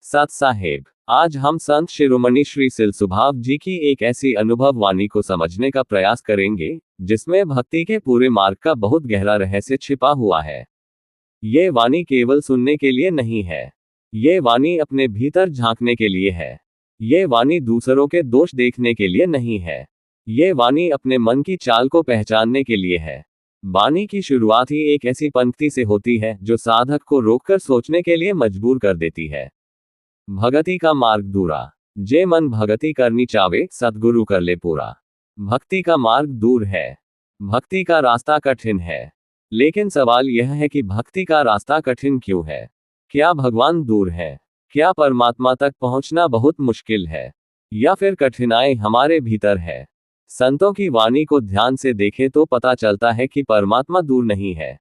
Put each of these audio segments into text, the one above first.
सत साहेब, आज हम संत शिरोमणि श्री सिलसुभाव जी की एक ऐसी अनुभव वाणी को समझने का प्रयास करेंगे जिसमें भक्ति के पूरे मार्ग का बहुत गहरा रहस्य छिपा हुआ है। ये वाणी केवल सुनने के लिए नहीं है। ये वाणी अपने भीतर झांकने के लिए है। ये वाणी दूसरों के दोष देखने के लिए नहीं है। ये वाणी अपने मन की चाल को पहचानने के लिए है। वाणी की शुरुआत ही एक ऐसी पंक्ति से होती है जो साधक को रोककर सोचने के लिए मजबूर कर देती है। भगति का मार्ग दूरा, जे मन भगति करनी चावे सतगुरु कर ले पूरा। भक्ति का मार्ग दूर है। भक्ति का रास्ता कठिन है। लेकिन सवाल यह है कि भक्ति का रास्ता कठिन क्यों है? क्या भगवान दूर है? क्या परमात्मा तक पहुंचना बहुत मुश्किल है? या फिर कठिनाई हमारे भीतर है? संतों की वाणी को ध्यान से देखें तो पता चलता है कि परमात्मा दूर नहीं है।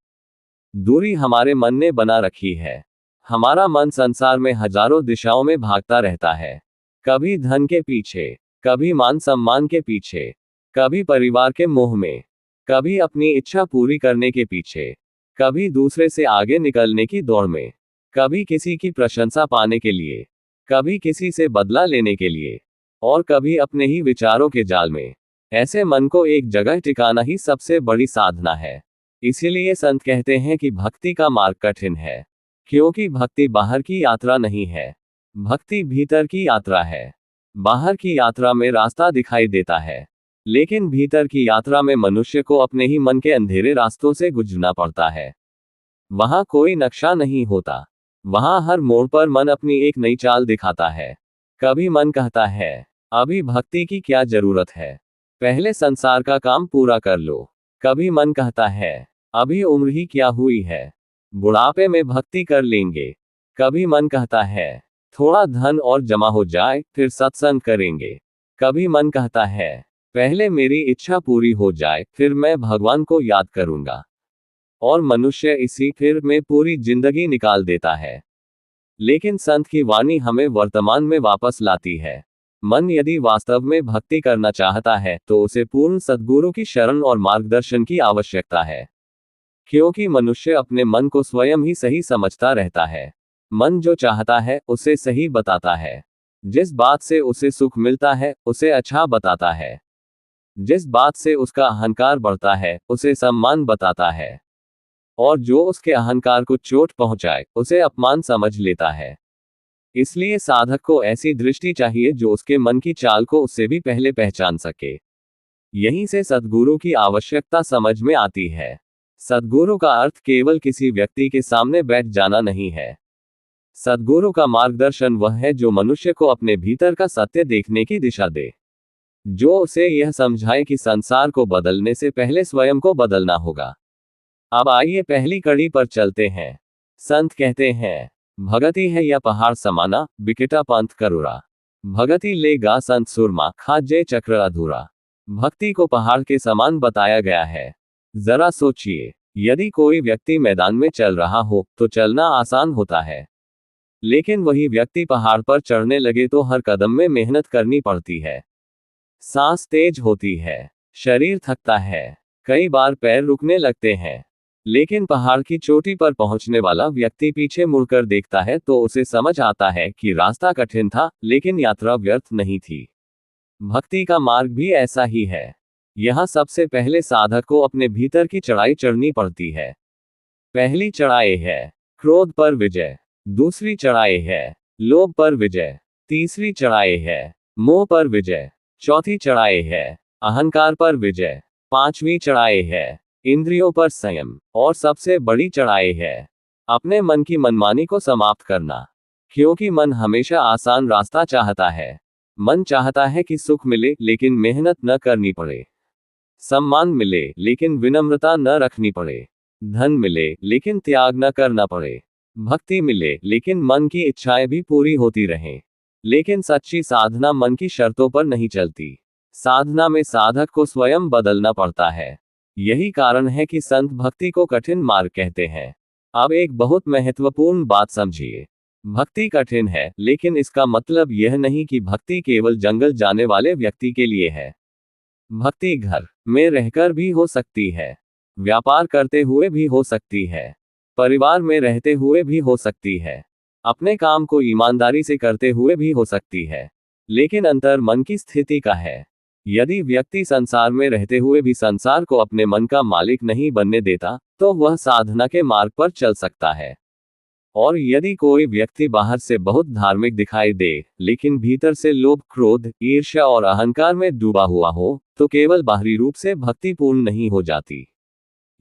दूरी हमारे मन ने बना रखी है। हमारा मन संसार में हजारों दिशाओं में भागता रहता है। कभी धन के पीछे, कभी मान सम्मान के पीछे, कभी परिवार के मोह में, कभी अपनी इच्छा पूरी करने के पीछे, कभी दूसरे से आगे निकलने की दौड़ में, कभी किसी की प्रशंसा पाने के लिए, कभी किसी से बदला लेने के लिए, और कभी अपने ही विचारों के जाल में। ऐसे मन को एक जगह टिकाना ही सबसे बड़ी साधना है। इसीलिए संत कहते हैं कि भक्ति का मार्ग कठिन है, क्योंकि भक्ति बाहर की यात्रा नहीं है। भक्ति भीतर की यात्रा है। बाहर की यात्रा में रास्ता दिखाई देता है, लेकिन भीतर की यात्रा में मनुष्य को अपने ही मन के अंधेरे रास्तों से गुजरना पड़ता है। वहां कोई नक्शा नहीं होता। वहां हर मोड़ पर मन अपनी एक नई चाल दिखाता है। कभी मन कहता है, अभी भक्ति की क्या जरूरत है, पहले संसार का काम पूरा कर लो। कभी मन कहता है, अभी उम्र ही क्या हुई है, बुढ़ापे में भक्ति कर लेंगे। कभी मन कहता है, थोड़ा धन और जमा हो जाए फिर सत्संग करेंगे। कभी मन कहता है, पहले मेरी इच्छा पूरी हो जाए फिर मैं भगवान को याद करूंगा। और मनुष्य इसी फिर में पूरी जिंदगी निकाल देता है। लेकिन संत की वाणी हमें वर्तमान में वापस लाती है। मन यदि वास्तव में भक्ति करना चाहता है तो उसे पूर्ण सद्गुरु की शरण और मार्गदर्शन की आवश्यकता है। क्योंकि मनुष्य अपने मन को स्वयं ही सही समझता रहता है। मन जो चाहता है उसे सही बताता है। जिस बात से उसे सुख मिलता है उसे अच्छा बताता है। जिस बात से उसका अहंकार बढ़ता है उसे सम्मान बताता है। और जो उसके अहंकार को चोट पहुंचाए उसे अपमान समझ लेता है। इसलिए साधक को ऐसी दृष्टि चाहिए जो उसके मन की चाल को उससे भी पहले पहचान सके। यहीं से सद्गुरु की आवश्यकता समझ में आती है। सद्गुरु का अर्थ केवल किसी व्यक्ति के सामने बैठ जाना नहीं है। सद्गुरु का मार्गदर्शन वह है जो मनुष्य को अपने भीतर का सत्य देखने की दिशा दे, जो उसे यह समझाए कि संसार को बदलने से पहले स्वयं को बदलना होगा। अब आइए पहली कड़ी पर चलते हैं। संत कहते हैं, भगति है या पहाड़ समाना, बिकटा पंथ करूरा। भगति लेगा संत सुरमा, खाजे चक्र अधूरा। भक्ति को पहाड़ के समान बताया गया है। जरा सोचिए, यदि कोई व्यक्ति मैदान में चल रहा हो तो चलना आसान होता है। लेकिन वही व्यक्ति पहाड़ पर चढ़ने लगे तो हर कदम में मेहनत करनी पड़ती है। सांस तेज होती है, शरीर थकता है, कई बार पैर रुकने लगते हैं। लेकिन पहाड़ की चोटी पर पहुंचने वाला व्यक्ति पीछे मुड़कर देखता है तो उसे समझ आता है कि रास्ता कठिन था लेकिन यात्रा व्यर्थ नहीं थी। भक्ति का मार्ग भी ऐसा ही है। यहाँ सबसे पहले साधक को अपने भीतर की चढ़ाई चढ़नी पड़ती है। पहली चढ़ाई है क्रोध पर विजय। दूसरी चढ़ाई है लोभ पर विजय। तीसरी चढ़ाई है मोह पर विजय। चौथी चढ़ाई है अहंकार पर विजय। पांचवी चढ़ाई है इंद्रियों पर संयम। और सबसे बड़ी चढ़ाई है अपने मन की मनमानी को समाप्त करना। क्योंकि मन हमेशा आसान रास्ता चाहता है। मन चाहता है कि सुख मिले लेकिन मेहनत न करनी पड़े, सम्मान मिले लेकिन विनम्रता न रखनी पड़े, धन मिले लेकिन त्याग न करना पड़े, भक्ति मिले लेकिन मन की इच्छाएं भी पूरी होती रहें। लेकिन सच्ची साधना मन की शर्तों पर नहीं चलती। साधना में साधक को स्वयं बदलना पड़ता है। यही कारण है कि संत भक्ति को कठिन मार्ग कहते हैं। अब एक बहुत महत्वपूर्ण बात समझिए। भक्ति कठिन है लेकिन इसका मतलब यह नहीं कि भक्ति केवल जंगल जाने वाले व्यक्ति के लिए है। भक्ति घर में रहकर भी हो सकती है, व्यापार करते हुए भी हो सकती है, परिवार में रहते हुए भी हो सकती है, अपने काम को ईमानदारी से करते हुए भी हो सकती है, लेकिन अंतर मन की स्थिति का है। यदि व्यक्ति संसार में रहते हुए भी संसार को अपने मन का मालिक नहीं बनने देता, तो वह साधना के मार्ग पर चल सकता है। और यदि कोई व्यक्ति बाहर से बहुत धार्मिक दिखाई दे, लेकिन भीतर से लोभ, क्रोध, ईर्ष्या और अहंकार में डूबा हुआ हो, तो केवल बाहरी रूप से भक्ति पूर्ण नहीं हो जाती।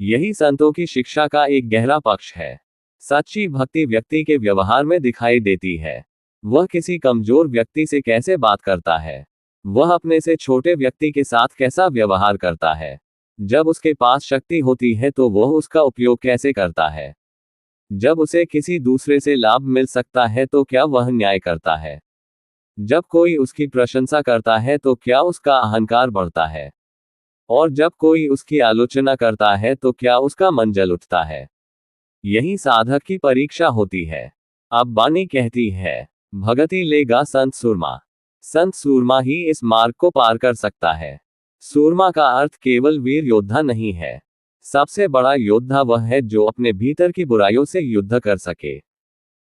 यही संतों की शिक्षा का एक गहरा पक्ष है। सच्ची भक्ति व्यक्ति के व्यवहार में दिखाई देती है। वह किसी कमजोर व्यक्ति से कैसे बात करता है, वह अपने से छोटे व्यक्ति के साथ कैसा व्यवहार करता है, जब उसके पास शक्ति होती है तो वह उसका उपयोग कैसे करता है, जब उसे किसी दूसरे से लाभ मिल सकता है तो क्या वह न्याय करता है, जब कोई उसकी प्रशंसा करता है तो क्या उसका अहंकार बढ़ता है, और जब कोई उसकी आलोचना करता है तो क्या उसका मन जल उठता है। यही साधक की परीक्षा होती है। अब वाणी कहती है, भगति लेगा संत सूरमा। संत सूरमा ही इस मार्ग को पार कर सकता है। सूरमा का अर्थ केवल वीर योद्धा नहीं है। सबसे बड़ा योद्धा वह है जो अपने भीतर की बुराइयों से युद्ध कर सके।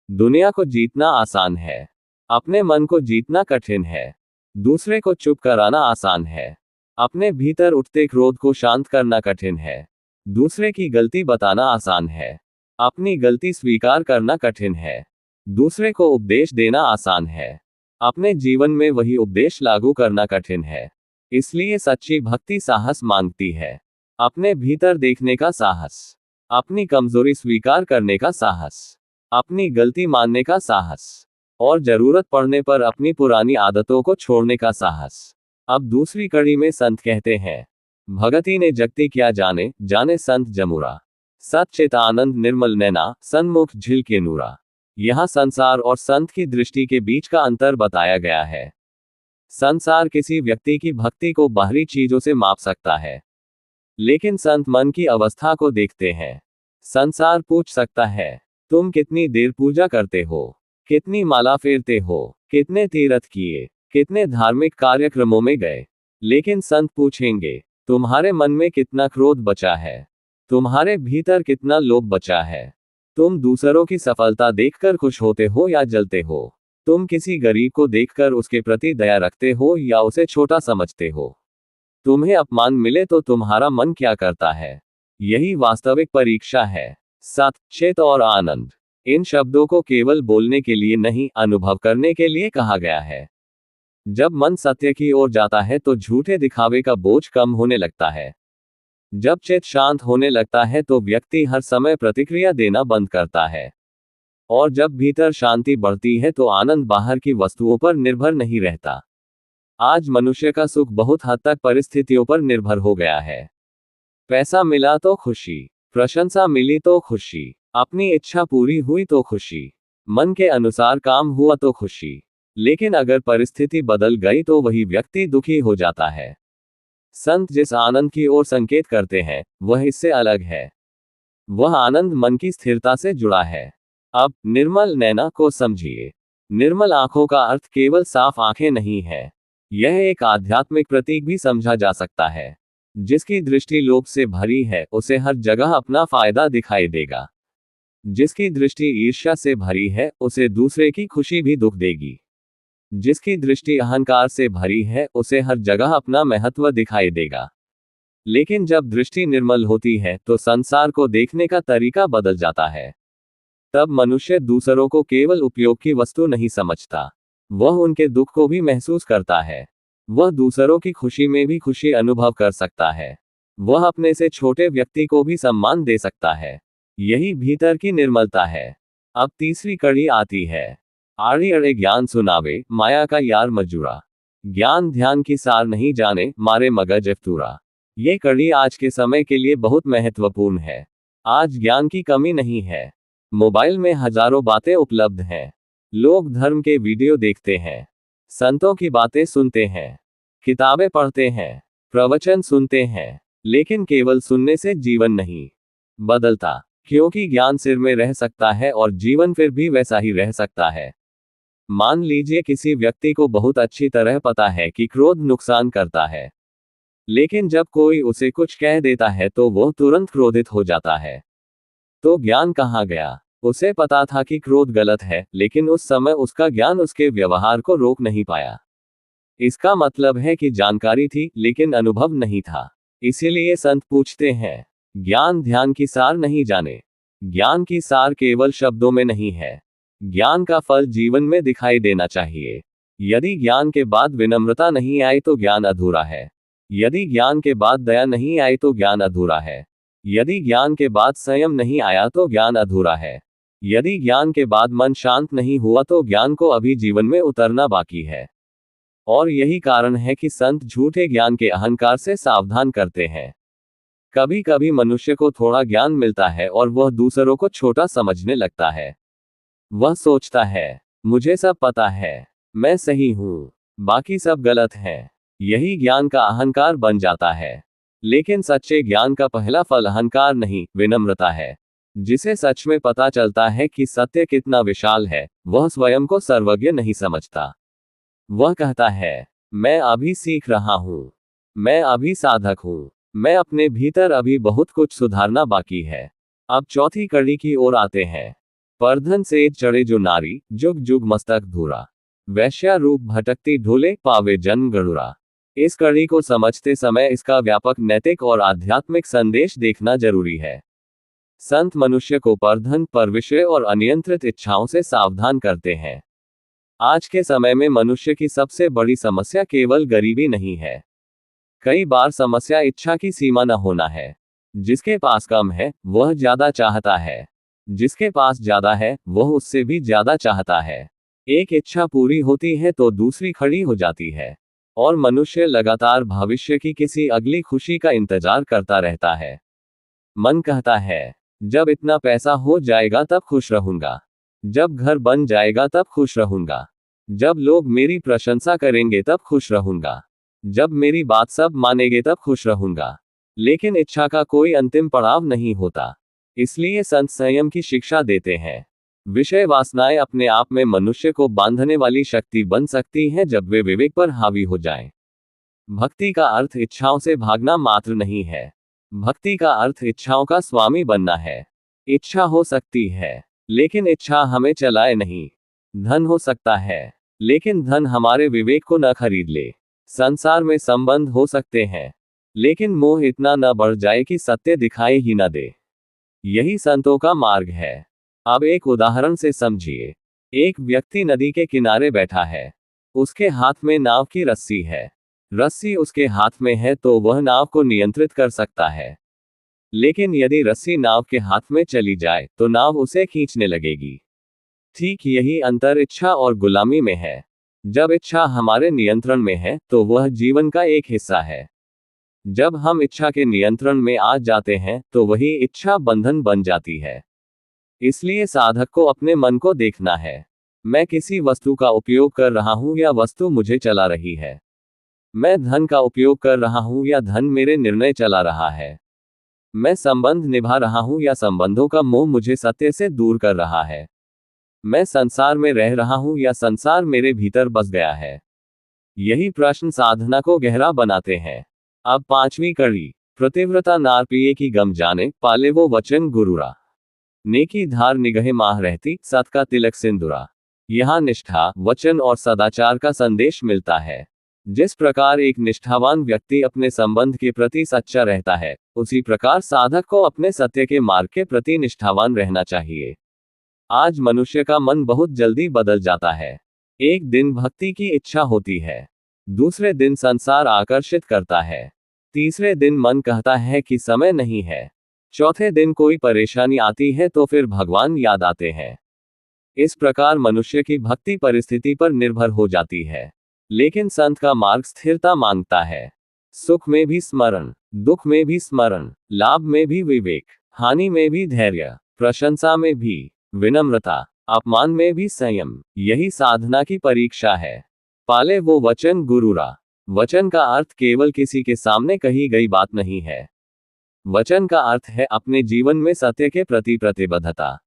दुनिया को जीतना आसान है, अपने मन को जीतना कठिन है। दूसरे को चुप कराना आसान है, अपने भीतर उठते क्रोध को शांत करना कठिन है। दूसरे की गलती बताना आसान है, अपनी गलती स्वीकार करना कठिन है। दूसरे को उपदेश देना आसान है, अपने जीवन में वही उपदेश लागू करना कठिन है। इसलिए सच्ची भक्ति साहस मांगती है। अपने भीतर देखने का साहस, अपनी कमजोरी स्वीकार करने का साहस, अपनी गलती मानने का साहस, और जरूरत पड़ने पर अपनी पुरानी आदतों को छोड़ने का साहस। अब दूसरी कड़ी में संत कहते हैं, भगति ने जगती क्या जाने, जाने संत जमुरा। सच्चित आनंद निर्मल नैना, सन्मुख झिल के नूरा। यहाँ संसार और संत की दृष्टि के बीच का अंतर बताया गया है। संसार किसी व्यक्ति की भक्ति को बाहरी चीजों से माप सकता है, लेकिन संत मन की अवस्था को देखते हैं। संसार पूछ सकता है, तुम कितनी देर पूजा करते हो, कितनी माला फेरते हो, कितने तीर्थ किए, कितने धार्मिक कार्यक्रमों में गए। लेकिन संत पूछेंगे, तुम्हारे मन में कितना क्रोध बचा है, तुम्हारे भीतर कितना लोभ बचा है। तुम दूसरों की सफलता देखकर खुश होते हो या जलते हो। तुम किसी गरीब को देखकर उसके प्रति दया रखते हो या उसे छोटा समझते हो। तुम्हें अपमान मिले तो तुम्हारा मन क्या करता है। यही वास्तविक परीक्षा है। सत, चित और आनंद, इन शब्दों को केवल बोलने के लिए नहीं, अनुभव करने के लिए कहा गया है। जब मन सत्य की ओर जाता है तो झूठे दिखावे का बोझ कम होने लगता है। जब चित्त शांत होने लगता है तो व्यक्ति हर समय प्रतिक्रिया देना बंद करता है। और जब भीतर शांति बढ़ती है तो आनंद बाहर की वस्तुओं पर निर्भर नहीं रहता। आज मनुष्य का सुख बहुत हद तक परिस्थितियों पर निर्भर हो गया है। पैसा मिला तो खुशी, प्रशंसा मिली तो खुशी, अपनी इच्छा पूरी हुई तो खुशी, मन के अनुसार काम हुआ तो खुशी। लेकिन अगर परिस्थिति बदल गई तो वही व्यक्ति दुखी हो जाता है। संत जिस आनंद की ओर संकेत करते हैं, वह इससे अलग है। वह आनंद मन की स्थिरता से जुड़ा है। अब निर्मल नैना को समझिए। निर्मल आंखों का अर्थ केवल साफ आंखें नहीं है, यह एक आध्यात्मिक प्रतीक भी समझा जा सकता है। जिसकी दृष्टि लोभ से भरी है, उसे हर जगह अपना फायदा दिखाई देगा। जिसकी दृष्टि ईर्ष्या से भरी है, उसे दूसरे की खुशी भी दुख देगी। जिसकी दृष्टि अहंकार से भरी है, उसे हर जगह अपना महत्व दिखाई देगा। लेकिन जब दृष्टि निर्मल होती है तो संसार को देखने का तरीका बदल जाता है। तब मनुष्य दूसरों को केवल उपयोग की वस्तु नहीं समझता, वह उनके दुख को भी महसूस करता है। वह दूसरों की खुशी में भी खुशी अनुभव कर सकता है। वह अपने से छोटे व्यक्ति को भी सम्मान दे सकता है। यही भीतर की निर्मलता है। अब तीसरी कड़ी आती है, आड़ी अड़े ज्ञान सुनावे, माया का यार मजूरा। ज्ञान ध्यान की सार नहीं जाने, मारे मगज अफ्तूरा। ये कड़ी आज के समय के लिए बहुत महत्वपूर्ण है। आज ज्ञान की कमी नहीं है। मोबाइल में हजारों बातें उपलब्ध हैं। लोग धर्म के वीडियो देखते हैं, संतों की बातें सुनते हैं, किताबें पढ़ते हैं, प्रवचन सुनते हैं, लेकिन केवल सुनने से जीवन नहीं बदलता। क्योंकि ज्ञान सिर में रह सकता है और जीवन फिर भी वैसा ही रह सकता है। मान लीजिए किसी व्यक्ति को बहुत अच्छी तरह पता है कि क्रोध नुकसान करता है, लेकिन जब कोई उसे कुछ कह देता है तो वह तुरंत क्रोधित हो जाता है। तो ज्ञान कहाँ गया? उसे पता था कि क्रोध गलत है, लेकिन उस समय उसका ज्ञान उसके व्यवहार को रोक नहीं पाया। इसका मतलब है कि जानकारी थी, लेकिन अनुभव नहीं था। इसीलिए संत पूछते हैं, ज्ञान ध्यान की सार नहीं जाने। ज्ञान की सार केवल शब्दों में नहीं है। ज्ञान का फल जीवन में दिखाई देना चाहिए। यदि ज्ञान के बाद विनम्रता नहीं आई तो ज्ञान अधूरा है। यदि ज्ञान के बाद दया नहीं आई तो ज्ञान अधूरा है। यदि ज्ञान के बाद संयम नहीं आया तो ज्ञान अधूरा है। यदि ज्ञान के बाद मन शांत नहीं हुआ तो ज्ञान को अभी जीवन में उतरना बाकी है। और यही कारण है कि संत झूठे ज्ञान के अहंकार से सावधान करते हैं। कभी कभी मनुष्य को थोड़ा ज्ञान मिलता है और वह दूसरों को छोटा समझने लगता है। वह सोचता है, मुझे सब पता है, मैं सही हूं, बाकी सब गलत है। यही ज्ञान का अहंकार बन जाता है। लेकिन सच्चे ज्ञान का पहला फल अहंकार नहीं, विनम्रता है। जिसे सच में पता चलता है कि सत्य कितना विशाल है, वह स्वयं को सर्वज्ञ नहीं समझता। वह कहता है, मैं अभी सीख रहा हूं, मैं अभी साधक हूं, मैं अपने भीतर अभी बहुत कुछ सुधारना बाकी है। अब चौथी कड़ी की ओर आते हैं। परधन से चढ़े जो नारी, जुग जुग मस्तक धूरा, वैश्या रूप भटकती ढोले, पावे जन्म गरुड़ा। इस कड़ी को समझते समय इसका व्यापक नैतिक और आध्यात्मिक संदेश देखना जरूरी है। संत मनुष्य को परधन, पर विषय और अनियंत्रित इच्छाओं से सावधान करते हैं। आज के समय में मनुष्य की सबसे बड़ी समस्या केवल गरीबी नहीं है। कई बार समस्या इच्छा की सीमा न होना है। जिसके पास कम है वह ज्यादा चाहता है, जिसके पास ज्यादा है वह उससे भी ज्यादा चाहता है। एक इच्छा पूरी होती है तो दूसरी खड़ी हो जाती है, और मनुष्य लगातार भविष्य की किसी अगली खुशी का इंतजार करता रहता है। मन कहता है, जब इतना पैसा हो जाएगा तब खुश रहूंगा, जब घर बन जाएगा तब खुश रहूंगा, जब लोग मेरी प्रशंसा करेंगे तब खुश रहूंगा, जब मेरी बात सब मानेंगे तब खुश रहूंगा। लेकिन इच्छा का कोई अंतिम पड़ाव नहीं होता। इसलिए संत संयम की शिक्षा देते हैं। विषय वासनाएं अपने आप में मनुष्य को बांधने वाली शक्ति बन सकती हैं जब वे विवेक पर हावी हो जाएं। भक्ति का अर्थ इच्छाओं से भागना मात्र नहीं है। भक्ति का अर्थ इच्छाओं का स्वामी बनना है। इच्छा हो सकती है, लेकिन इच्छा हमें चलाए नहीं। धन हो सकता है, लेकिन धन हमारे विवेक को न खरीद ले। संसार में संबंध हो सकते हैं, लेकिन मोह इतना न बढ़ जाए कि सत्य दिखाई ही न दे। यही संतों का मार्ग है। अब एक उदाहरण से समझिए। एक व्यक्ति नदी के किनारे बैठा है। उसके हाथ में नाव की रस्सी है। रस्सी उसके हाथ में है तो वह नाव को नियंत्रित कर सकता है। लेकिन यदि रस्सी नाव के हाथ में चली जाए तो नाव उसे खींचने लगेगी। ठीक यही अंतर इच्छा और गुलामी में है। जब इच्छा हमारे नियंत्रण में है तो वह जीवन का एक हिस्सा है। जब हम इच्छा के नियंत्रण में आ जाते हैं तो वही इच्छा बंधन बन जाती है। इसलिए साधक को अपने मन को देखना है। मैं किसी वस्तु का उपयोग कर रहा हूं या वस्तु मुझे चला रही है। मैं धन का उपयोग कर रहा हूं या धन मेरे निर्णय चला रहा है। मैं संबंध निभा रहा हूं या संबंधों का मोह मुझे सत्य से दूर कर रहा है। मैं संसार में रह रहा हूं या संसार मेरे भीतर बस गया है। यही प्रश्न साधना को गहरा बनाते हैं। अब पांचवी कड़ी। प्रतिव्रता नार पिए की गम जाने, पाले वो वचन गुरुरा। नेकी धार निगहे माह रहती, सत का तिलक सिंदूरा। यहाँ निष्ठा, वचन और सदाचार का संदेश मिलता है। जिस प्रकार एक निष्ठावान व्यक्ति अपने संबंध के प्रति सच्चा रहता है, उसी प्रकार साधक को अपने सत्य के मार्ग के प्रति निष्ठावान रहना चाहिए। आज मनुष्य का मन बहुत जल्दी बदल जाता है। एक दिन भक्ति की इच्छा होती है, दूसरे दिन संसार आकर्षित करता है, तीसरे दिन मन कहता है कि समय नहीं है, चौथे दिन कोई परेशानी आती है तो फिर भगवान याद आते हैं। इस प्रकार मनुष्य की भक्ति परिस्थिति पर निर्भर हो जाती है। लेकिन संत का मार्ग स्थिरता मांगता है। सुख में भी स्मरण, दुख में भी स्मरण, लाभ में भी विवेक, हानि में भी धैर्य, प्रशंसा में भी विनम्रता, अपमान में भी संयम। यही साधना की परीक्षा है। पाले वो वचन गुरुरा। वचन का अर्थ केवल किसी के सामने कही गई बात नहीं है। वचन का अर्थ है अपने जीवन में सत्य के प्रति प्रतिबद्धता।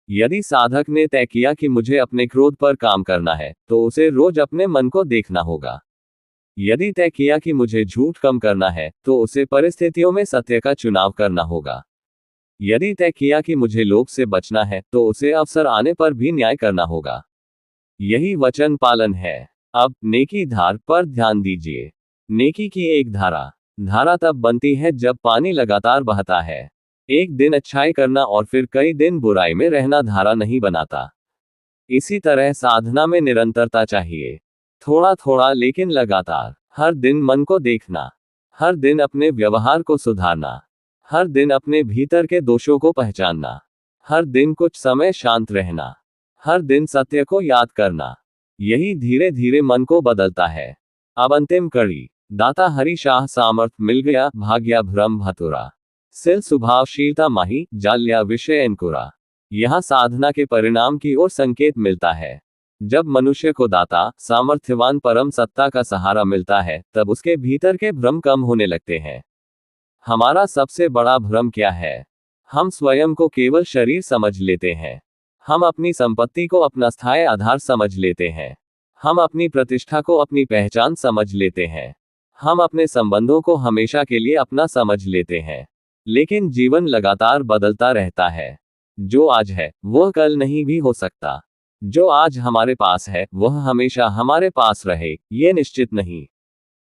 यदि साधक ने तय किया कि मुझे अपने क्रोध पर काम करना है, तो उसे रोज अपने मन को देखना होगा। यदि तय किया कि मुझे झूठ कम करना है, तो उसे परिस्थितियों में सत्य का चुनाव करना होगा। यदि तय किया कि मुझे लोभ से बचना है तो उसे अवसर आने पर भी न्याय करना होगा। यही वचन पालन है। अब नेकी धार पर ध्यान दीजिए। नेकी की एक धारा। धारा तब बनती है जब पानी लगातार बहता है। एक दिन अच्छाई करना और फिर कई दिन बुराई में रहना धारा नहीं बनाता। इसी तरह साधना में निरंतरता चाहिए। थोड़ा थोड़ा लेकिन लगातार। हर दिन मन को देखना, हर दिन अपने व्यवहार को सुधारना, हर दिन अपने भीतर के दोषों को पहचानना, हर दिन कुछ समय शांत रहना, हर दिन सत्य को याद करना। यही धीरे धीरे मन को बदलता है। अब अंतिम कड़ी। दाता हरि शाह सामर्थ मिल गया भाग्या भ्रम भतुरा। सिल स्वभावशीलता माही जाल्या विषय अंकुरा। यहाँ साधना के परिणाम की ओर संकेत मिलता है। जब मनुष्य को दाता सामर्थ्यवान परम सत्ता का सहारा मिलता है तब उसके भीतर के भ्रम कम होने लगते हैं। हमारा सबसे बड़ा भ्रम क्या है? हम स्वयं को केवल शरीर समझ लेते हैं। हम अपनी संपत्ति को अपना स्थायी आधार समझ लेते हैं। हम अपनी प्रतिष्ठा को अपनी पहचान समझ लेते हैं। हम अपने संबंधों को हमेशा के लिए अपना समझ लेते हैं। लेकिन जीवन लगातार बदलता रहता है। जो आज है वह कल नहीं भी हो सकता। जो आज हमारे पास है वह हमेशा हमारे पास रहे, ये निश्चित नहीं।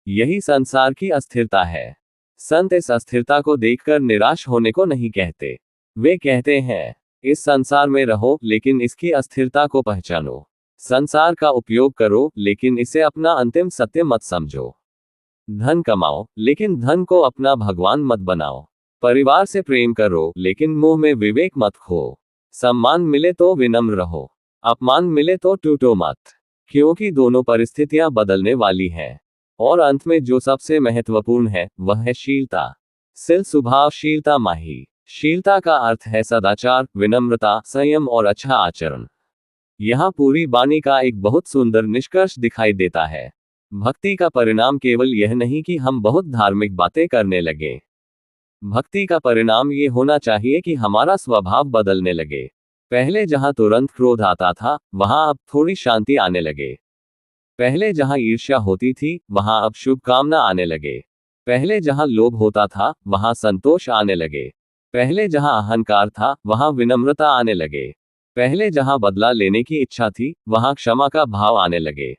यही संसार की अस्थिरता है। संत इस अस्थिरता को देखकर निराश होने को नहीं कहते। वे कहते हैं, इस संसार में रहो लेकिन इसकी अस्थिरता को पहचानो। संसार का उपयोग करो लेकिन इसे अपना अंतिम सत्य मत समझो। धन कमाओ लेकिन धन को अपना भगवान मत बनाओ। परिवार से प्रेम करो लेकिन मुंह में विवेक मत खो। सम्मान मिले तो विनम्र रहो, अपमान मिले तो टूटो मत। क्योंकि दोनों परिस्थितियां बदलने वाली हैं। और अंत में जो सबसे महत्वपूर्ण है वह है शीलता। सिल स्वभावशीलता माही। शीलता का अर्थ है सदाचार, विनम्रता, संयम और अच्छा आचरण। यहाँ पूरी वाणी का एक बहुत सुंदर निष्कर्ष दिखाई देता है। भक्ति का परिणाम केवल यह नहीं कि हम बहुत धार्मिक बातें करने लगे। भक्ति का परिणाम ये होना चाहिए कि हमारा स्वभाव बदलने लगे। पहले जहां तुरंत क्रोध आता था वहां अब थोड़ी शांति आने लगे। पहले जहां ईर्ष्या होती थी वहां अब शुभकामना आने लगे। पहले जहां लोभ होता था वहां संतोष आने लगे। पहले जहां अहंकार था वहां विनम्रता आने लगे। पहले जहां बदला लेने की इच्छा थी वहां क्षमा का भाव आने लगे।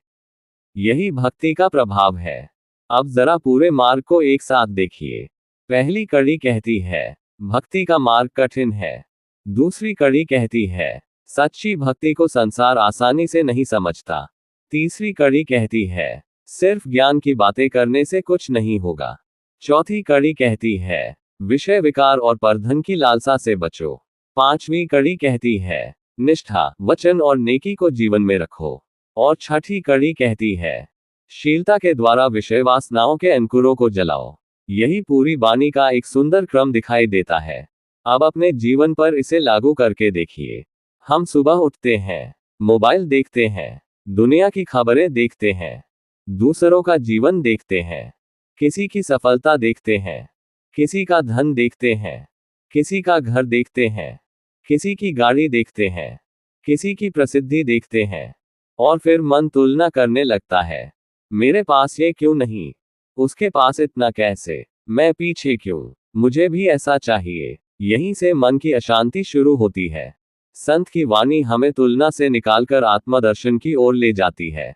यही भक्ति का प्रभाव है। अब जरा पूरे मार्ग को एक साथ देखिए। पहली कड़ी कहती है भक्ति का मार्ग कठिन है। दूसरी कड़ी कहती है सच्ची भक्ति को संसार आसानी से नहीं समझता। तीसरी कड़ी कहती है सिर्फ ज्ञान की बातें करने से कुछ नहीं होगा। चौथी कड़ी कहती है विषय विकार और परधन की लालसा से बचो। पांचवी कड़ी कहती है निष्ठा, वचन और नेकी को जीवन में रखो। और छठी कड़ी कहती है शीलता के द्वारा विषय वासनाओं के अंकुरों को जलाओ। यही पूरी वाणी का एक सुंदर क्रम दिखाई देता है। अब अपने जीवन पर इसे लागू करके देखिए। हम सुबह उठते हैं, मोबाइल देखते हैं, दुनिया की खबरें देखते हैं, दूसरों का जीवन देखते हैं, किसी की सफलता देखते हैं, किसी का धन देखते हैं, किसी का घर देखते हैं, किसी की गाड़ी देखते हैं, किसी की प्रसिद्धि देखते हैं, और फिर मन तुलना करने लगता है। मेरे पास ये क्यों नहीं, उसके पास इतना कैसे, मैं पीछे क्यों, मुझे भी ऐसा चाहिए। यहीं से मन की अशांति शुरू होती है। संत की वाणी हमें तुलना से निकालकर आत्मदर्शन की ओर ले जाती है।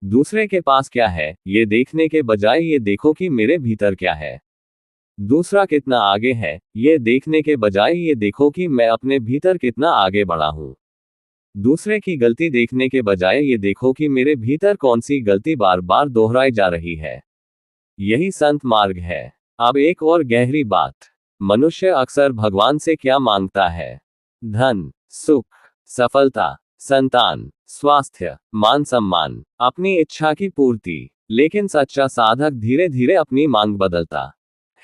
दूसरे के पास क्या है ये देखने के बजाय ये देखो कि मेरे भीतर क्या है। दूसरा कितना आगे है ये देखने के बजाय ये देखो कि मैं अपने भीतर कितना आगे बढ़ा हूं। दूसरे की गलती देखने के बजाय ये देखो कि मेरे भीतर कौन सी गलती बार बार दोहराई जा रही है। यही संत मार्ग है। अब एक और गहरी बात, मनुष्य अक्सर भगवान से क्या मांगता है? धन, सुख, सफलता, संतान, स्वास्थ्य, मान सम्मान, अपनी इच्छा की पूर्ति। लेकिन सच्चा साधक धीरे धीरे अपनी मांग बदलता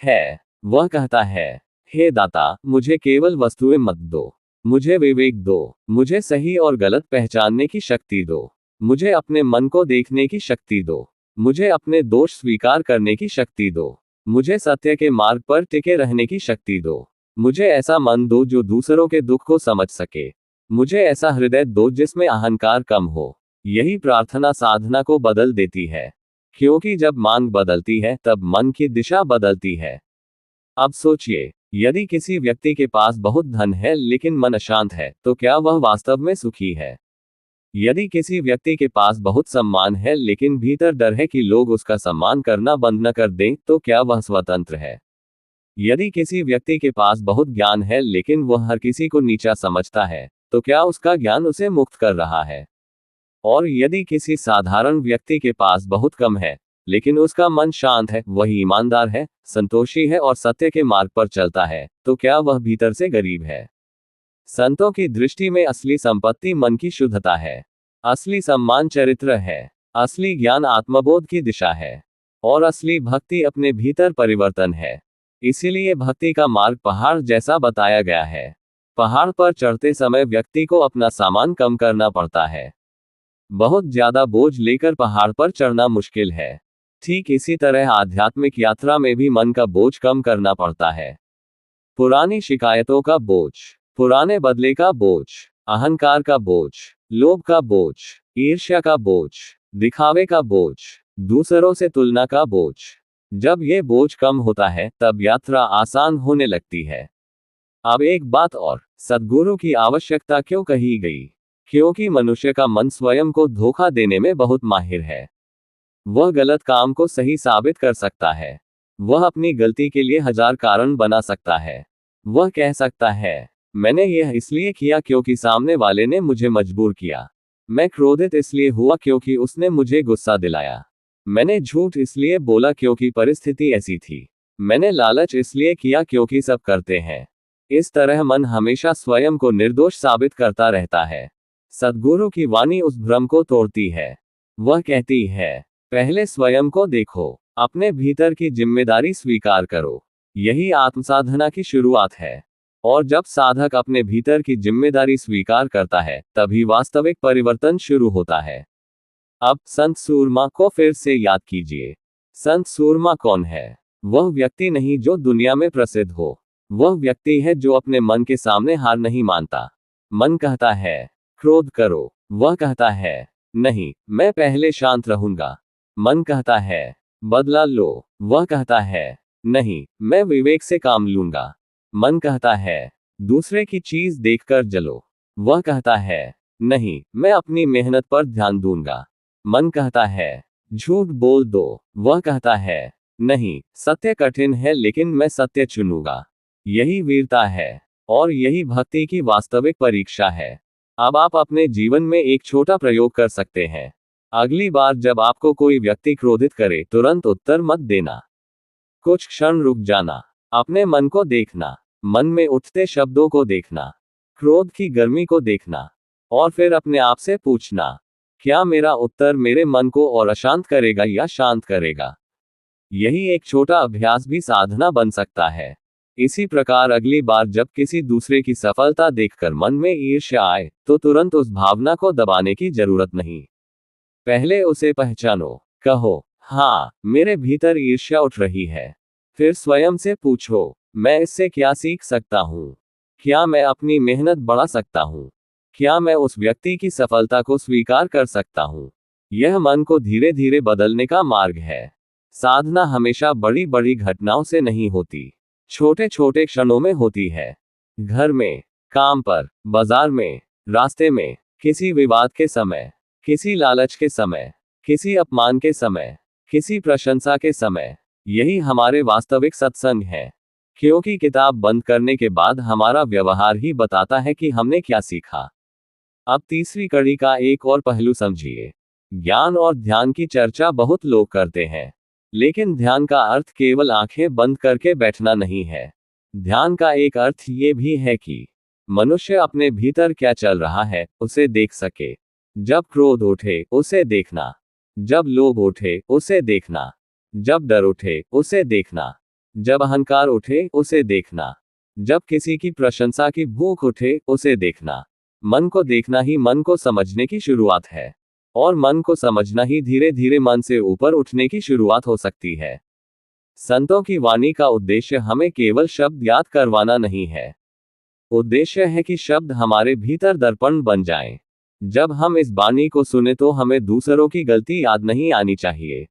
है। वह कहता है, हे दाता, मुझे केवल वस्तुएं मत दो, मुझे विवेक दो, मुझे सही और गलत पहचानने की शक्ति दो, मुझे अपने मन को देखने की शक्ति दो, मुझे अपने दोष स्वीकार करने की शक्ति दो, मुझे सत्य के मार्ग पर टिके रहने की शक्ति दो, मुझे ऐसा मन दो जो दूसरों के दुख को समझ सके, मुझे ऐसा हृदय दो जिसमें अहंकार कम हो। यही प्रार्थना साधना को बदल देती है। क्योंकि जब मांग बदलती है तब मन की दिशा बदलती है। अब सोचिए, यदि किसी व्यक्ति के पास बहुत धन है लेकिन मन अशांत है, तो क्या वह वास्तव में सुखी है? यदि किसी व्यक्ति के पास बहुत सम्मान है लेकिन भीतर डर है कि लोग उसका सम्मान करना बंद न कर दें, तो क्या वह स्वतंत्र है? यदि किसी व्यक्ति के पास बहुत ज्ञान है लेकिन वह हर किसी को नीचा समझता है, तो क्या उसका ज्ञान उसे मुक्त कर रहा है? और यदि किसी साधारण व्यक्ति के पास बहुत कम है लेकिन उसका मन शांत है, वह ईमानदार है, संतोषी है और सत्य के मार्ग पर चलता है, तो क्या वह भीतर से गरीब है? संतों की दृष्टि में असली संपत्ति मन की शुद्धता है, असली सम्मान चरित्र है, असली ज्ञान आत्मबोध की दिशा है, और असली भक्ति अपने भीतर परिवर्तन है। इसीलिए भक्ति का मार्ग पहाड़ जैसा बताया गया है। पहाड़ पर चढ़ते समय व्यक्ति को अपना सामान कम करना पड़ता है। बहुत ज्यादा बोझ लेकर पहाड़ पर चढ़ना मुश्किल है। ठीक इसी तरह आध्यात्मिक यात्रा में भी मन का बोझ कम करना पड़ता है। पुरानी शिकायतों का बोझ, पुराने बदले का बोझ, अहंकार का बोझ, लोभ का बोझ, ईर्ष्या का बोझ, दिखावे का बोझ, दूसरों से तुलना का बोझ। जब ये बोझ कम होता है तब यात्रा आसान होने लगती है। अब एक बात और, सद्गुरु की आवश्यकता क्यों कही गई? क्योंकि मनुष्य का मन स्वयं को धोखा देने में बहुत माहिर है। वह गलत काम को सही साबित कर सकता है। वह अपनी गलती के लिए हजार कारण बना सकता है। वह कह सकता है, मैंने यह इसलिए किया क्योंकि सामने वाले ने मुझे मजबूर किया। मैं क्रोधित इसलिए हुआ क्योंकि उसने मुझे गुस्सा दिलाया। मैंने झूठ इसलिए बोला क्योंकि परिस्थिति ऐसी थी। मैंने लालच इसलिए किया क्योंकि सब करते हैं। इस तरह मन हमेशा स्वयं को निर्दोष साबित करता रहता है। सद्गुरु की वाणी उस भ्रम को तोड़ती है। वह कहती है, पहले स्वयं को देखो, अपने भीतर की जिम्मेदारी स्वीकार करो। यही आत्मसाधना की शुरुआत है। और जब साधक अपने भीतर की जिम्मेदारी स्वीकार करता है, तभी वास्तविक परिवर्तन शुरू होता है। अब संत सूरमा को फिर से याद कीजिए। संत सूरमा कौन है? वह व्यक्ति नहीं जो दुनिया में प्रसिद्ध हो। वह व्यक्ति है जो अपने मन के सामने हार नहीं मानता। मन कहता है, क्रोध करो। वह कहता है, नहीं, मैं पहले शांत रहूंगा। मन कहता है, बदला लो। वह कहता है, नहीं, मैं विवेक से काम लूंगा। मन कहता है, दूसरे की चीज देखकर जलो। वह कहता है, नहीं, मैं अपनी मेहनत पर ध्यान दूंगा। मन कहता है, झूठ बोल दो। वह कहता है, नहीं, सत्य कठिन है लेकिन मैं सत्य चुनूंगा। यही वीरता है, और यही भक्ति की वास्तविक परीक्षा है। अब आप अपने जीवन में एक छोटा प्रयोग कर सकते हैं। अगली बार जब आपको कोई व्यक्ति क्रोधित करे, तुरंत उत्तर मत देना। कुछ क्षण रुक जाना, अपने मन को देखना, मन में उठते शब्दों को देखना, क्रोध की गर्मी को देखना, और फिर अपने आप से पूछना, क्या मेरा उत्तर मेरे मन को और अशांत करेगा या शांत करेगा? यही एक छोटा अभ्यास भी साधना बन सकता है। इसी प्रकार अगली बार जब किसी दूसरे की सफलता देखकर मन में ईर्ष्या आए, तो तुरंत उस भावना को दबाने की जरूरत नहीं। पहले उसे पहचानो। कहो, हाँ, मेरे भीतर ईर्ष्या उठ रही है। फिर स्वयं से पूछो, मैं इससे क्या सीख सकता हूँ? क्या मैं अपनी मेहनत बढ़ा सकता हूँ? क्या मैं उस व्यक्ति की सफलता को स्वीकार कर सकता हूँ? यह मन को धीरे धीरे बदलने का मार्ग है। साधना हमेशा बड़ी बड़ी घटनाओं से नहीं होती, छोटे छोटे क्षणों में होती है। घर में, काम पर, बाजार में, रास्ते में, किसी विवाद के समय, किसी लालच के समय, किसी अपमान के समय, किसी प्रशंसा के समय। यही हमारे वास्तविक सत्संग है। क्योंकि किताब बंद करने के बाद हमारा व्यवहार ही बताता है कि हमने क्या सीखा। अब तीसरी कड़ी का एक और पहलू समझिए। ज्ञान और ध्यान की चर्चा बहुत लोग करते हैं, लेकिन ध्यान का अर्थ केवल आंखें बंद करके बैठना नहीं है। ध्यान का एक अर्थ ये भी है कि मनुष्य अपने भीतर क्या चल रहा है उसे देख सके। जब क्रोध उठे उसे देखना, जब लोभ उठे उसे देखना, जब डर उठे उसे देखना, जब अहंकार उठे उसे देखना, जब किसी की प्रशंसा की भूख उठे उसे देखना। मन को देखना ही मन को समझने की शुरुआत है, और मन को समझना ही धीरे धीरे मन से ऊपर उठने की शुरुआत हो सकती है। संतों की वाणी का उद्देश्य हमें केवल शब्द याद करवाना नहीं है। उद्देश्य है कि शब्द हमारे भीतर दर्पण बन जाएं। जब हम इस वाणी को सुने तो हमें दूसरों की गलती याद नहीं आनी चाहिए,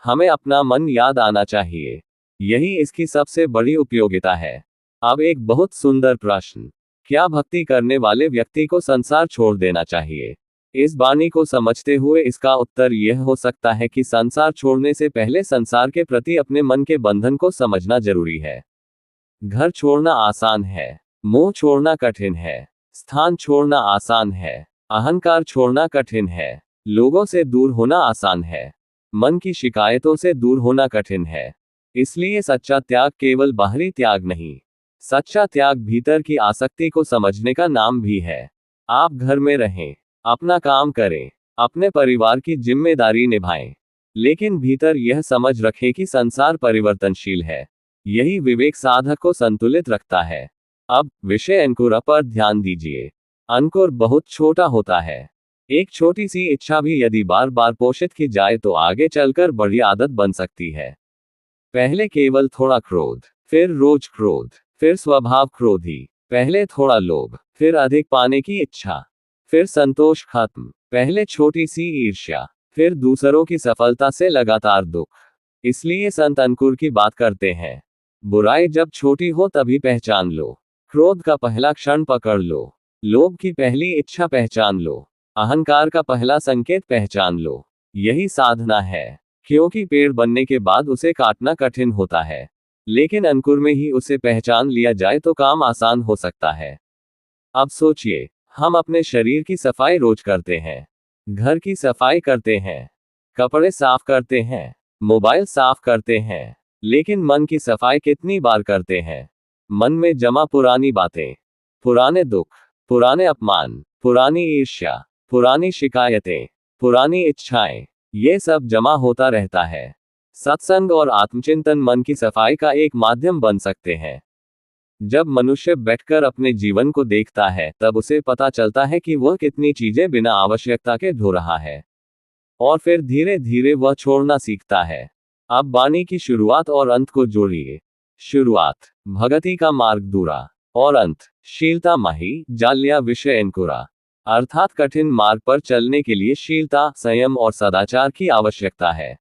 हमें अपना मन याद आना चाहिए। यही इसकी सबसे बड़ी उपयोगिता है। अब एक बहुत सुंदर प्रश्न, क्या भक्ति करने वाले व्यक्ति को संसार छोड़ देना चाहिए? इस वाणी को समझते हुए इसका उत्तर यह हो सकता है कि संसार छोड़ने से पहले संसार के प्रति अपने मन के बंधन को समझना जरूरी है। घर छोड़ना आसान है, मोह छोड़ना कठिन है। स्थान छोड़ना आसान है, अहंकार छोड़ना कठिन है। लोगों से दूर होना आसान है, मन की शिकायतों से दूर होना कठिन है। इसलिए सच्चा त्याग केवल बाहरी त्याग नहीं, सच्चा त्याग भीतर की आसक्ति को समझने का नाम भी है। आप घर में रहें, अपना काम करें, अपने परिवार की जिम्मेदारी निभाएं, लेकिन भीतर यह समझ रखें कि संसार परिवर्तनशील है। यही विवेक साधक को संतुलित रखता है। अब विषय अंकुर पर ध्यान दीजिए। अंकुर बहुत छोटा होता है। एक छोटी सी इच्छा भी यदि बार बार पोषित की जाए तो आगे चलकर बड़ी आदत बन सकती है। पहले केवल थोड़ा क्रोध, फिर रोज क्रोध, फिर स्वभाव क्रोधी, पहले थोड़ा लोभ, फिर अधिक पाने की इच्छा, फिर संतोष खत्म, पहले छोटी सी ईर्ष्या, फिर दूसरों की सफलता से लगातार दुख। इसलिए संत अंकुर की बात करते हैं, बुराई जब छोटी हो तभी पहचान लो, क्रोध का पहला क्षण पकड़ लो, लोभ की पहली इच्छा पहचान लो, अहंकार का पहला संकेत पहचान लो। यही साधना है, क्योंकि पेड़ बनने के बाद उसे काटना कठिन होता है, लेकिन अंकुर में ही उसे पहचान लिया जाए तो काम आसान हो सकता है। अब सोचिए, हम अपने शरीर की सफाई रोज करते हैं, घर की सफाई करते हैं, कपड़े साफ करते हैं, मोबाइल साफ करते हैं, लेकिन मन की सफाई कितनी बार करते हैं? मन में जमा पुरानी बातें, पुराने दुख, पुराने अपमान, पुरानी ईर्ष्या, पुरानी शिकायतें, पुरानी इच्छाएं, ये सब जमा होता रहता है। सत्संग और आत्मचिंतन मन की सफाई का एक माध्यम बन सकते हैं। जब मनुष्य बैठकर अपने जीवन को देखता है तब उसे पता चलता है कि वह कितनी चीजें बिना आवश्यकता के ढो रहा है, और फिर धीरे धीरे वह छोड़ना सीखता है। अब वाणी की शुरुआत और अंत को जोड़िए। शुरुआत, भगति का मार्ग दूरा, और अंत, शीलता माही जाल्या विषय अंकुरा। अर्थात कठिन मार्ग पर चलने के लिए शीलता, संयम और सदाचार की आवश्यकता है।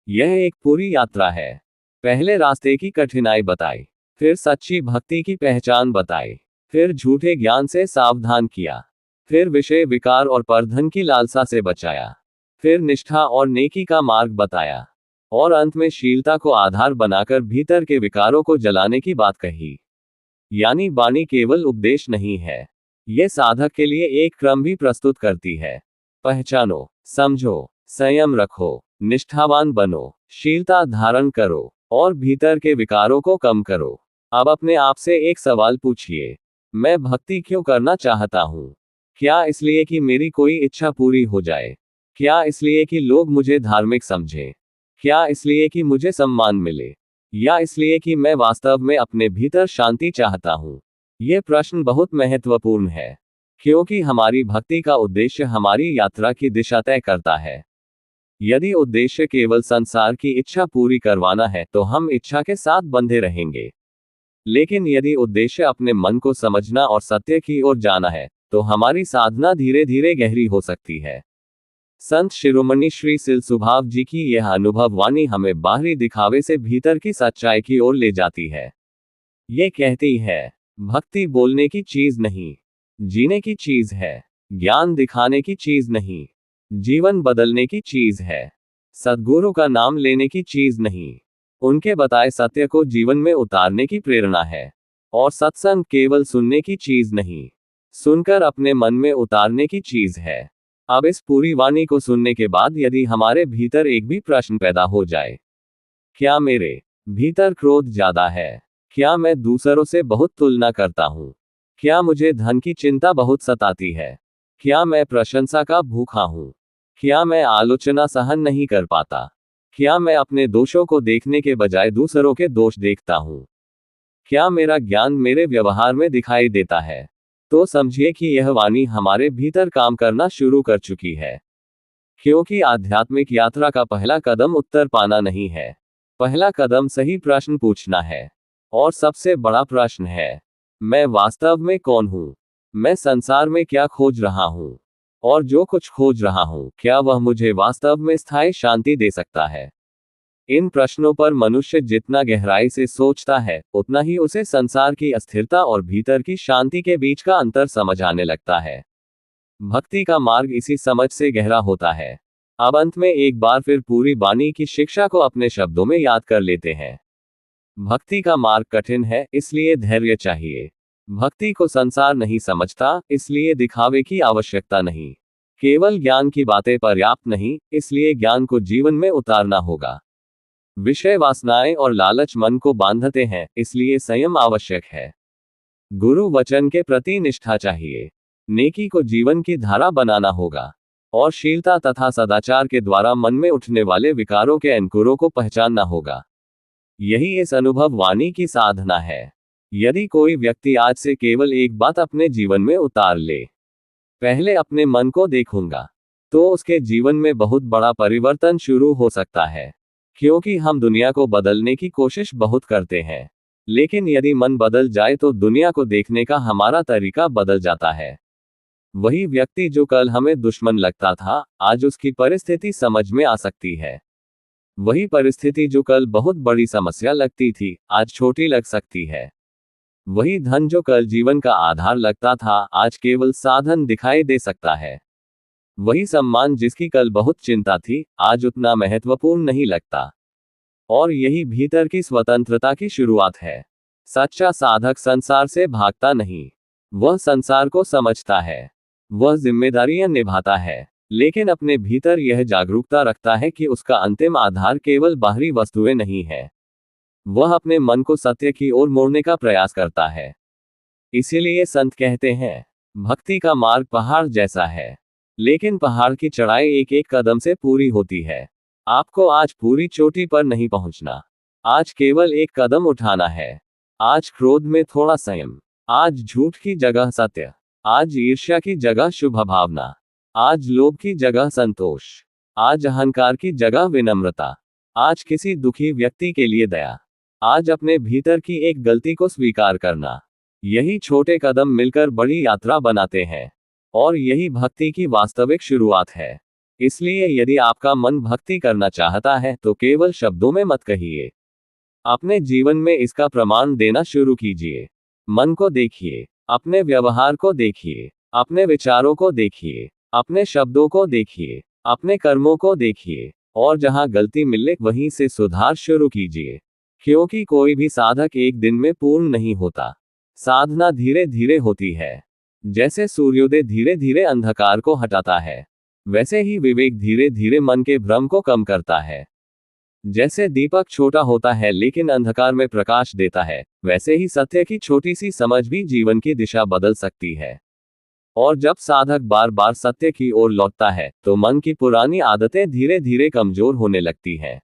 यह एक पूरी यात्रा है। पहले रास्ते की कठिनाई बताई, फिर सच्ची भक्ति की पहचान बताई, फिर झूठे ज्ञान से सावधान किया, फिर विषय विकार और परधन की लालसा से बचाया, फिर निष्ठा और नेकी का मार्ग बताया, और अंत में शीलता को आधार बनाकर भीतर के विकारों को जलाने की बात कही। यानी वाणी केवल उपदेश नहीं है, ये साधक के लिए एक क्रम भी प्रस्तुत करती है। पहचानो, समझो, संयम रखो, निष्ठावान बनो, शीलता धारण करो, और भीतर के विकारों को कम करो। अब अपने आप से एक सवाल पूछिए, मैं भक्ति क्यों करना चाहता हूँ? क्या इसलिए कि मेरी कोई इच्छा पूरी हो जाए? क्या इसलिए कि लोग मुझे धार्मिक समझें? क्या इसलिए कि मुझे सम्मान मिले? या इसलिए कि मैं वास्तव में अपने भीतर शांति चाहता हूँ? ये प्रश्न बहुत महत्वपूर्ण है, क्योंकि हमारी भक्ति का उद्देश्य हमारी यात्रा की दिशा तय करता है। यदि उद्देश्य केवल संसार की इच्छा पूरी करवाना है तो हम इच्छा के साथ बंधे रहेंगे, लेकिन यदि उद्देश्य अपने मन को समझना और सत्य की ओर जाना है तो हमारी साधना धीरे धीरे गहरी हो सकती है। संत शिरोमणि श्री सिलसुभाव जी की यह अनुभव वाणी हमें बाहरी दिखावे से भीतर की सच्चाई की ओर ले जाती है। ये कहती है, भक्ति बोलने की चीज नहीं, जीने की चीज है। ज्ञान दिखाने की चीज नहीं, जीवन बदलने की चीज है। सद्गुरु का नाम लेने की चीज नहीं, उनके बताए सत्य को जीवन में उतारने की प्रेरणा है। और सत्संग केवल सुनने की चीज नहीं, सुनकर अपने मन में उतारने की चीज है। अब इस पूरी वाणी को सुनने के बाद यदि हमारे भीतर एक भी प्रश्न पैदा हो जाए, क्या मेरे भीतर क्रोध ज्यादा है? क्या मैं दूसरों से बहुत तुलना करता हूँ? क्या मुझे धन की चिंता बहुत सताती है? क्या मैं प्रशंसा का भूखा हूँ? क्या मैं आलोचना सहन नहीं कर पाता? क्या मैं अपने दोषों को देखने के बजाय दूसरों के दोष देखता हूँ? क्या मेरा ज्ञान मेरे व्यवहार में दिखाई देता है? तो समझिए कि यह वाणी हमारे भीतर काम करना शुरू कर चुकी है। क्योंकि आध्यात्मिक यात्रा का पहला कदम उत्तर पाना नहीं है, पहला कदम सही प्रश्न पूछना है। और सबसे बड़ा प्रश्न है, मैं वास्तव में कौन हूँ? मैं संसार में क्या खोज रहा हूँ? और जो कुछ खोज रहा हूँ, क्या वह मुझे वास्तव में स्थायी शांति दे सकता है? इन प्रश्नों पर मनुष्य जितना गहराई से सोचता है, उतना ही उसे संसार की अस्थिरता और भीतर की शांति के बीच का अंतर समझ आने लगता है। भक्ति का मार्ग इसी समझ से गहरा होता है। अब अंत में एक बार फिर पूरी वाणी की शिक्षा को अपने शब्दों में याद कर लेते हैं। भक्ति का मार्ग कठिन है, इसलिए धैर्य चाहिए। भक्ति को संसार नहीं समझता, इसलिए दिखावे की आवश्यकता नहीं। केवल ज्ञान की बातें पर्याप्त नहीं, इसलिए ज्ञान को जीवन में उतारना होगा। विषय वासनाएं और लालच मन को बांधते हैं, इसलिए संयम आवश्यक है। गुरु वचन के प्रति निष्ठा चाहिए। नेकी को जीवन की धारा बनाना होगा और शीलता तथा सदाचार के द्वारा मन में उठने वाले विकारों के अंकुरों को पहचानना होगा। यही इस अनुभव वाणी की साधना है। यदि कोई व्यक्ति आज से केवल एक बात अपने जीवन में उतार ले, पहले अपने मन को देखूंगा, तो उसके जीवन में बहुत बड़ा परिवर्तन शुरू हो सकता है। क्योंकि हम दुनिया को बदलने की कोशिश बहुत करते हैं, लेकिन यदि मन बदल जाए तो दुनिया को देखने का हमारा तरीका बदल जाता है। वही व्यक्ति जो कल हमें दुश्मन लगता था, आज उसकी परिस्थिति समझ में आ सकती है। वही परिस्थिति जो कल बहुत बड़ी समस्या लगती थी, आज छोटी लग सकती है। वही धन जो कल जीवन का आधार लगता था, आज केवल साधन दिखाई दे सकता है। वही सम्मान जिसकी कल बहुत चिंता थी, आज उतना महत्वपूर्ण नहीं लगता। और यही भीतर की स्वतंत्रता की शुरुआत है। सच्चा साधक संसार से भागता नहीं, वह संसार को समझता है। वह जिम्मेदारियां निभाता है, लेकिन अपने भीतर यह जागरूकता रखता है कि उसका अंतिम आधार केवल बाहरी वस्तुएं नहीं है। वह अपने मन को सत्य की ओर मोड़ने का प्रयास करता है। इसीलिए संत कहते हैं, भक्ति का मार्ग पहाड़ जैसा है, लेकिन पहाड़ की चढ़ाई एक एक कदम से पूरी होती है। आपको आज पूरी चोटी पर नहीं पहुंचना, आज केवल एक कदम उठाना है। आज क्रोध में थोड़ा संयम, आज झूठ की जगह सत्य, आज ईर्ष्या की जगह शुभ भावना, आज लोभ की जगह संतोष, आज अहंकार की जगह विनम्रता, आज किसी दुखी व्यक्ति के लिए दया, आज अपने भीतर की एक गलती को स्वीकार करना। यही छोटे कदम मिलकर बड़ी यात्रा बनाते हैं, और यही भक्ति की वास्तविक शुरुआत है। इसलिए यदि आपका मन भक्ति करना चाहता है, तो केवल शब्दों में मत कहिए, अपने जीवन में इसका प्रमाण देना शुरू कीजिए। मन को देखिए, अपने व्यवहार को देखिए, अपने विचारों को देखिए, अपने शब्दों को देखिए, अपने कर्मों को देखिए, और जहां गलती मिले वहीं से सुधार शुरू कीजिए। क्योंकि कोई भी साधक एक दिन में पूर्ण नहीं होता। साधना धीरे धीरे होती है। जैसे सूर्योदय धीरे धीरे अंधकार को हटाता है, वैसे ही विवेक धीरे धीरे मन के भ्रम को कम करता है। जैसे दीपक छोटा होता है लेकिन अंधकार में प्रकाश देता है, वैसे ही सत्य की छोटी सी समझ भी जीवन की दिशा बदल सकती है। और जब साधक बार बार सत्य की ओर लौटता है, तो मन की पुरानी आदतें धीरे धीरे कमजोर होने लगती हैं।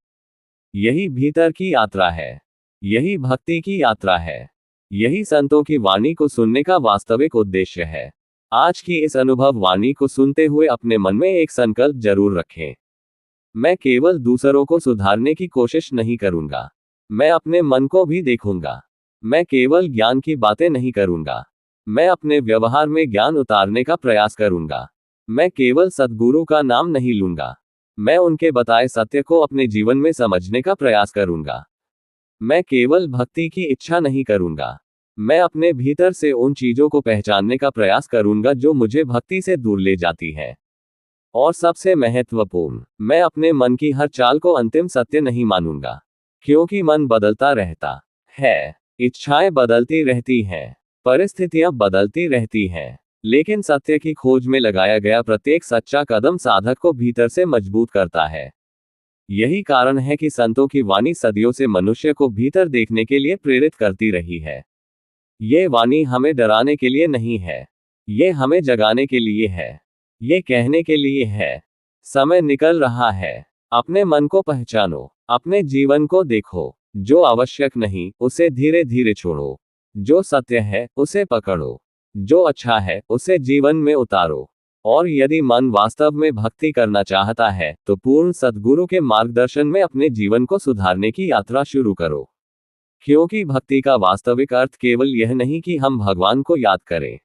यही भीतर की यात्रा है, यही भक्ति की यात्रा है, यही संतों की वाणी को सुनने का वास्तविक उद्देश्य है। आज की इस अनुभव वाणी को सुनते हुए अपने मन में एक संकल्प जरूर रखें। मैं केवल दूसरों को सुधारने की कोशिश नहीं करूंगा, मैं अपने मन को भी देखूंगा। मैं केवल ज्ञान की बातें नहीं करूंगा, मैं अपने व्यवहार में ज्ञान उतारने का प्रयास करूंगा। मैं केवल सद्गुरु का नाम नहीं लूंगा, मैं उनके बताए सत्य को अपने जीवन में समझने का प्रयास करूंगा। मैं केवल भक्ति की इच्छा नहीं करूंगा, मैं अपने भीतर से उन चीजों को पहचानने का प्रयास करूंगा जो मुझे भक्ति से दूर ले जाती है। और सबसे महत्वपूर्ण, मैं अपने मन की हर चाल को अंतिम सत्य नहीं मानूंगा। क्योंकि मन बदलता रहता है, इच्छाएं बदलती रहती हैं, परिस्थितियां बदलती रहती हैं, लेकिन सत्य की खोज में लगाया गया प्रत्येक सच्चा कदम साधक को भीतर से मजबूत करता है। यही कारण है कि संतों की वाणी सदियों से मनुष्य को भीतर देखने के लिए प्रेरित करती रही है। ये वाणी हमें डराने के लिए नहीं है, ये हमें जगाने के लिए है, ये कहने के लिए है, समय निकल रहा है, अपने मन को पहचानो, अपने जीवन को देखो। जो आवश्यक नहीं, उसे धीरे धीरे छोड़ो। जो सत्य है, उसे पकड़ो। जो अच्छा है, उसे जीवन में उतारो। और यदि मन वास्तव में भक्ति करना चाहता है, तो पूर्ण सद्गुरु के मार्गदर्शन में अपने जीवन को सुधारने की यात्रा शुरू करो। क्योंकि भक्ति का वास्तविक अर्थ केवल यह नहीं कि हम भगवान को याद करें।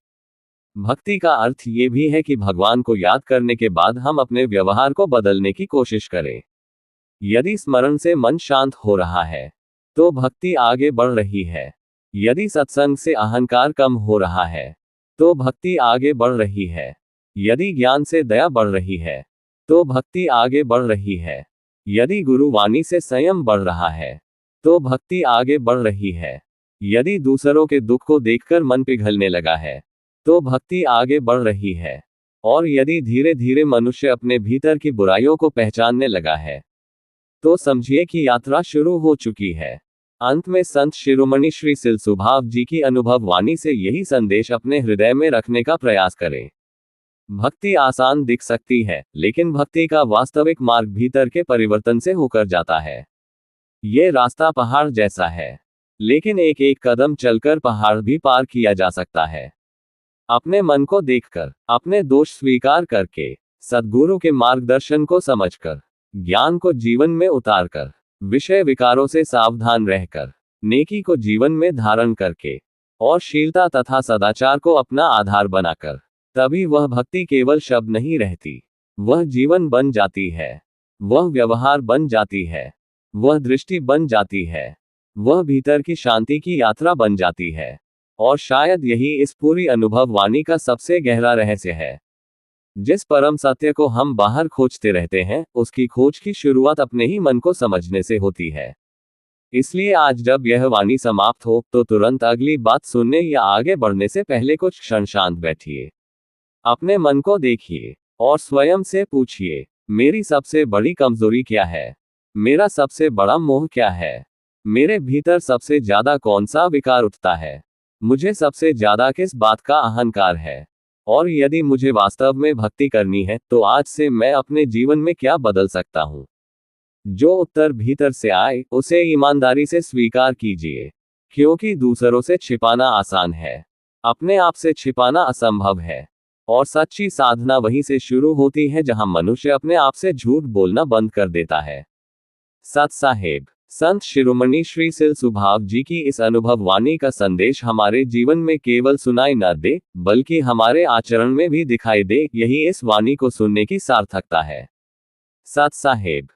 भक्ति का अर्थ ये भी है कि भगवान को याद करने के बाद हम अपने व्यवहार को बदलने की कोशिश करें। यदि स्मरण से मन शांत हो रहा है तो भक्ति आगे बढ़ रही है। यदि सत्संग से अहंकार कम हो रहा है तो भक्ति आगे बढ़ रही है। यदि ज्ञान से दया बढ़ रही है तो भक्ति आगे बढ़ रही है। यदि गुरु वाणी से संयम बढ़ रहा है तो भक्ति आगे बढ़ रही है। यदि दूसरों के दुख को देखकर मन पिघलने लगा है तो भक्ति आगे बढ़ रही है। और यदि धीरे धीरे मनुष्य अपने भीतर की बुराइयों को पहचानने लगा है तो समझिए कि यात्रा शुरू हो चुकी है। अंत में संत शिरोमणि श्री सिलसुभाव जी की अनुभव वाणी से यही संदेश अपने हृदय में रखने का प्रयास करें। भक्ति आसान दिख सकती है, लेकिन भक्ति का वास्तविक मार्ग भीतर के परिवर्तन से होकर जाता है। ये रास्ता पहाड़ जैसा है, लेकिन एक एक कदम चलकर पहाड़ भी पार किया जा सकता है। अपने मन को देखकर, अपने दोष स्वीकार करके, सद्गुरु के मार्गदर्शन को समझकर, ज्ञान को जीवन में उतारकर, विषय विकारों से सावधान रहकर, नेकी को जीवन में धारण करके और शीलता तथा सदाचार को अपना आधार बनाकर, तभी वह भक्ति केवल शब्द नहीं रहती, वह जीवन बन जाती है, वह व्यवहार बन जाती है, वह दृष्टि बन जाती है, वह भीतर की शांति की यात्रा बन जाती है। और शायद यही इस पूरी अनुभव वाणी का सबसे गहरा रहस्य है। जिस परम सत्य को हम बाहर खोजते रहते हैं, उसकी खोज की शुरुआत अपने ही मन को समझने से होती है। इसलिए आज जब यह वाणी समाप्त हो तो तुरंत अगली बात सुनने या आगे बढ़ने से पहले कुछ क्षण शांत बैठिए, अपने मन को देखिए और स्वयं से पूछिए, मेरी सबसे बड़ी कमजोरी क्या है? मेरा सबसे बड़ा मोह क्या है? मेरे भीतर सबसे ज्यादा कौन सा विकार उठता है? मुझे सबसे ज्यादा किस बात का अहंकार है? और यदि मुझे वास्तव में भक्ति करनी है तो आज से मैं अपने जीवन में क्या बदल सकता हूं? जो उत्तर भीतर से आए उसे ईमानदारी से स्वीकार कीजिए, क्योंकि दूसरों से छिपाना आसान है, अपने आप से छिपाना असंभव है। और सच्ची साधना वहीं से शुरू होती है जहां मनुष्य अपने आप से झूठ बोलना बंद कर देता है। सत साहेब, संत शिरोमणि श्री सिलसुभाव जी की इस अनुभव वाणी का संदेश हमारे जीवन में केवल सुनाई न दे, बल्कि हमारे आचरण में भी दिखाई दे, यही इस वाणी को सुनने की सार्थकता है। सत साहेब।